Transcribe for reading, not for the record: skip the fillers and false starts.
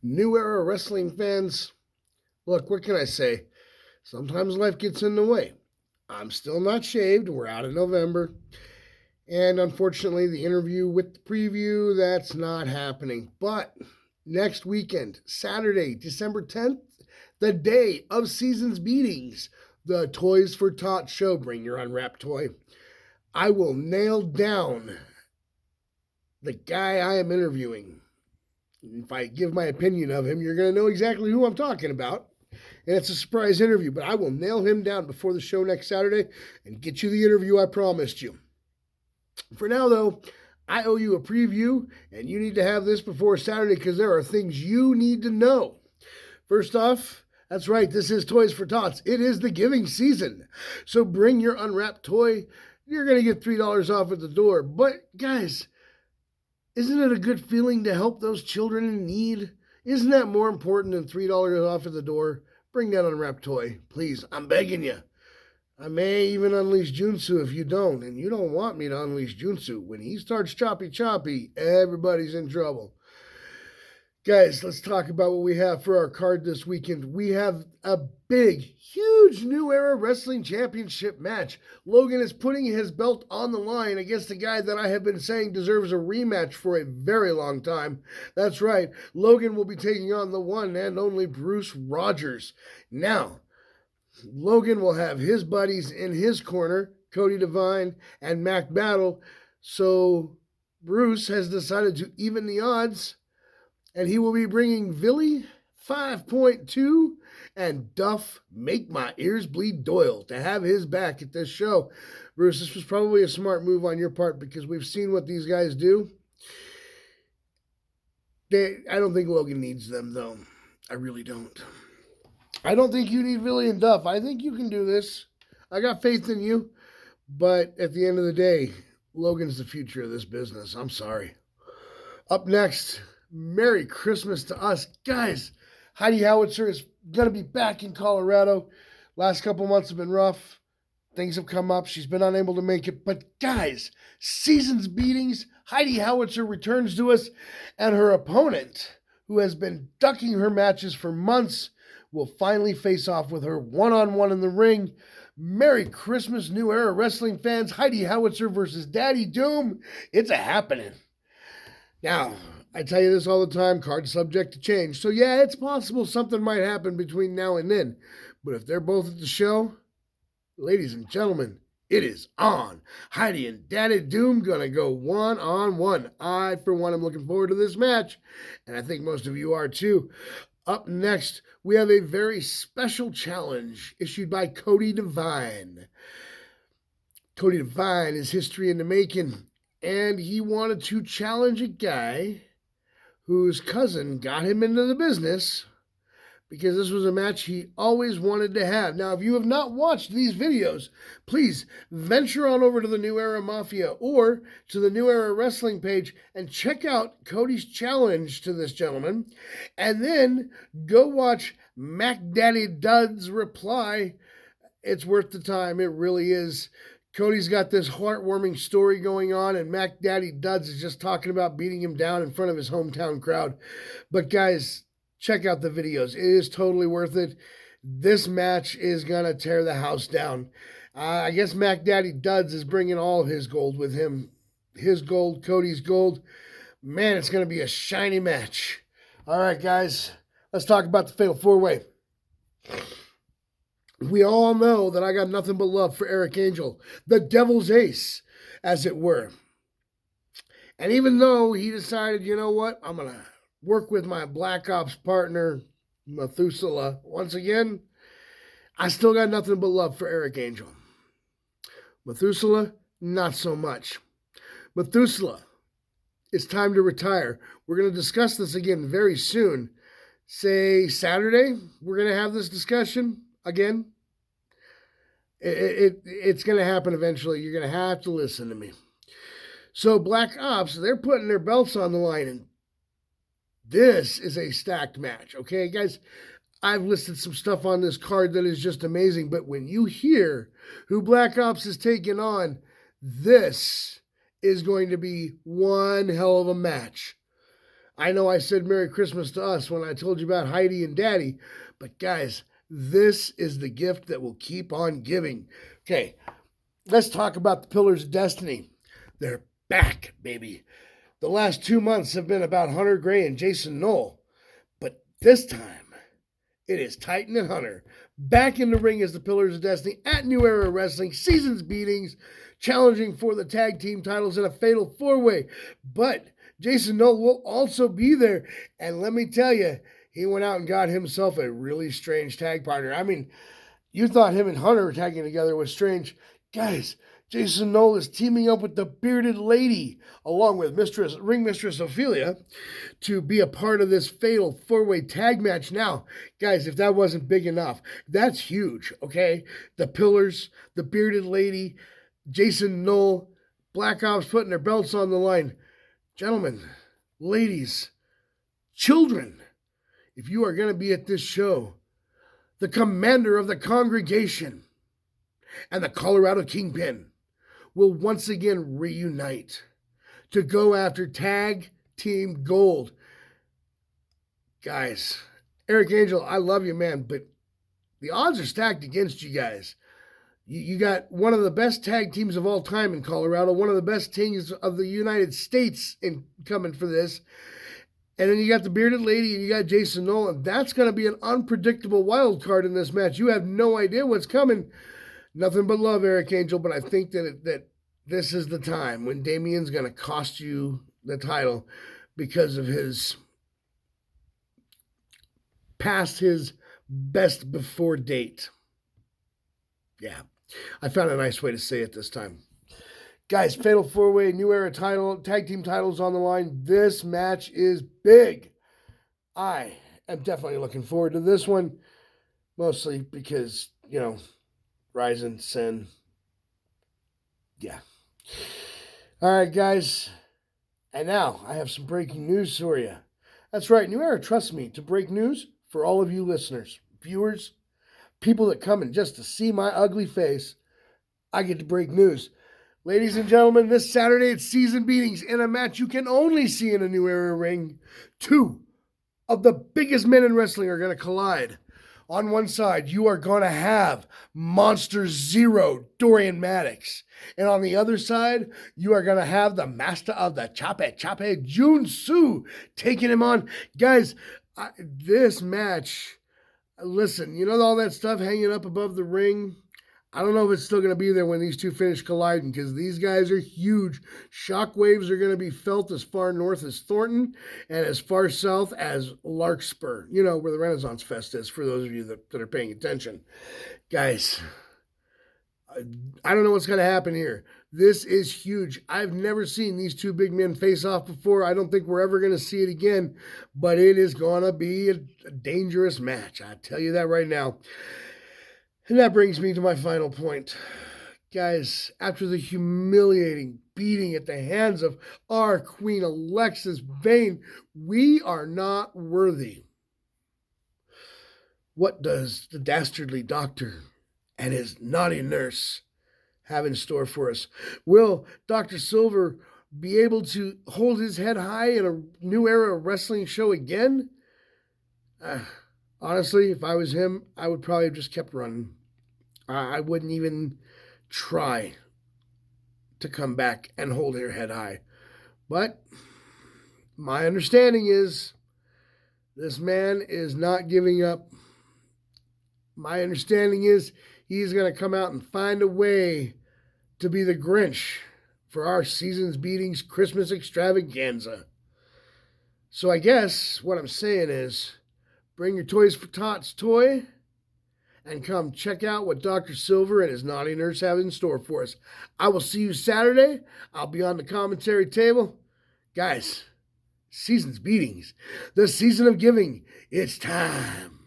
New Era Wrestling fans, look, what can I say? Sometimes life gets in the way. I'm still not shaved. We're out of November. And unfortunately, the interview with the preview, that's not happening. But next weekend, Saturday, December 10th, the day of season's beatings, the Toys for Tots show. Bring your unwrapped toy. I will nail down the guy I am interviewing. If I give my opinion of him, you're going to know exactly who I'm talking about. And it's a surprise interview, but I will nail him down before the show next Saturday and get you the interview I promised you. For now, though, I owe you a preview, and you need to have this before Saturday because there are things you need to know. First off, that's right, this is Toys for Tots. It is the giving season. So bring your unwrapped toy. You're going to get $3 off at the door. But, guys, isn't it a good feeling to help those children in need? Isn't that more important than $3 off at the door? Bring that unwrapped toy, please. I'm begging you. I may even unleash Junsu if you don't, and you don't want me to unleash Junsu. When he starts choppy, everybody's in trouble. Guys, let's talk about what we have for our card this weekend. We have a big, huge New Era Wrestling Championship match. Logan is putting his belt on the line against the guy that I have been saying deserves a rematch for a very long time. That's right, Logan will be taking on the one and only Bruce Rogers. Now, Logan will have his buddies in his corner, Cody Devine and Mac Battle. So Bruce has decided to even the odds, and he will be bringing Billy 5.2 and Duff Make My Ears Bleed Doyle to have his back at this show. Bruce, this was probably a smart move on your part because we've seen what these guys do. I don't think Logan needs them, though. I really don't. I don't think you need Billy and Duff. I think you can do this. I got faith in you. But at the end of the day, Logan's the future of this business. I'm sorry. Up next, Merry Christmas to us. Guys, Heidi Howitzer is going to be back in Colorado. Last couple months have been rough. Things have come up. She's been unable to make it. But guys, season's beatings, Heidi Howitzer returns to us, and her opponent, who has been ducking her matches for months, will finally face off with her one-on-one in the ring. Merry Christmas, New Era Wrestling fans. Heidi Howitzer versus Daddy Doom. It's a happening. Now, I tell you this all the time, card subject to change. So yeah, it's possible something might happen between now and then. But if they're both at the show, ladies and gentlemen, it is on. Heidi and Daddy Doom gonna go one-on-one. I, for one, am looking forward to this match. And I think most of you are too. Up next, we have a very special challenge issued by Cody Devine. Cody Devine is history in the making, and he wanted to challenge a guy whose cousin got him into the business because this was a match he always wanted to have. Now, if you have not watched these videos, please venture on over to the New Era Mafia or to the New Era Wrestling page and check out Cody's challenge to this gentleman. And then go watch Mac Daddy Dud's reply. It's worth the time. It really is. Cody's got this heartwarming story going on, and Mac Daddy Duds is just talking about beating him down in front of his hometown crowd. But guys, check out the videos. It is totally worth it. This match is going to tear the house down. I guess Mac Daddy Duds is bringing all his gold with him. His gold, Cody's gold. Man, it's going to be a shiny match. All right, guys, let's talk about the Fatal 4-Way. We all know that I got nothing but love for Eric Angel, the devil's ace, as it were. And even though he decided, you know what, I'm going to work with my Black Ops partner, Methuselah, once again, I still got nothing but love for Eric Angel. Methuselah, not so much. Methuselah, it's time to retire. We're going to discuss this again very soon. Say Saturday, we're going to have this discussion again. It's going to happen eventually. You're going to have to listen to me. So Black Ops, they're putting their belts on the line, and this is a stacked match, okay, guys? I've listed some stuff on this card that is just amazing, but when you hear who Black Ops is taking on, this is going to be one hell of a match. I know I said Merry Christmas to us when I told you about Heidi and Daddy, but guys, this is the gift that will keep on giving. Okay, let's talk about the Pillars of Destiny. They're back, baby. The last 2 months have been about Hunter Gray and Jason Knoll, but this time it is Titan and Hunter back in the ring as the Pillars of Destiny at New Era Wrestling, seasons beatings, challenging for the tag team titles in a fatal 4-way. But Jason Knoll will also be there, and let me tell you, he went out and got himself a really strange tag partner. I mean, you thought him and Hunter tagging together was strange. Guys, Jason Knoll is teaming up with the Bearded Lady, along with Ring Mistress Ophelia, to be a part of this fatal 4-way tag match. Now, guys, if that wasn't big enough, that's huge, okay? The Pillars, the Bearded Lady, Jason Knoll, Black Ops putting their belts on the line. Gentlemen, ladies, children, if you are going to be at this show, the commander of the congregation and the Colorado Kingpin will once again reunite to go after tag team gold. Guys, Eric Angel, I love you, man, but the odds are stacked against you guys. You got one of the best tag teams of all time in Colorado, one of the best teams of the United States coming for this. And then you got the Bearded Lady and you got Jason Nolan. That's going to be an unpredictable wild card in this match. You have no idea what's coming. Nothing but love, Eric Angel, but I think that this is the time when Damien's going to cost you the title because of his past his best before date. Yeah, I found a nice way to say it this time. Guys, Fatal 4-Way, New Era title, tag team titles on the line. This match is big. I am definitely looking forward to this one, mostly because, Ryzen, Sin. Yeah. All right, guys. And now I have some breaking news for you. That's right, New Era trusts me to break news for all of you listeners, viewers, people that come in just to see my ugly face. I get to break news. Ladies and gentlemen, this Saturday it's season beatings in a match you can only see in a New Era ring. 2 of the biggest men in wrestling are going to collide. On one side, you are going to have Monster Zero, Dorian Maddox. And on the other side, you are going to have the master of the Chape, Jun Su, taking him on. Guys, this match, listen, all that stuff hanging up above the ring? I don't know if it's still going to be there when these two finish colliding because these guys are huge. Shockwaves are going to be felt as far north as Thornton and as far south as Larkspur, where the Renaissance Fest is, for those of you that are paying attention. Guys, I don't know what's going to happen here. This is huge. I've never seen these two big men face off before. I don't think we're ever going to see it again, but it is going to be a dangerous match. I tell you that right now. And that brings me to my final point. Guys, after the humiliating beating at the hands of our Queen Alexis Vane, we are not worthy. What does the dastardly doctor and his naughty nurse have in store for us? Will Dr. Silver be able to hold his head high in a New Era wrestling show again? Honestly, if I was him, I would probably have just kept running. I wouldn't even try to come back and hold her head high. But my understanding is this man is not giving up. My understanding is he's going to come out and find a way to be the Grinch for our season's beatings Christmas extravaganza. So I guess what I'm saying is, bring your Toys for Tots toy and come check out what Dr. Silver and his naughty nurse have in store for us. I will see you Saturday. I'll be on the commentary table. Guys, season's beatings, the season of giving, it's time.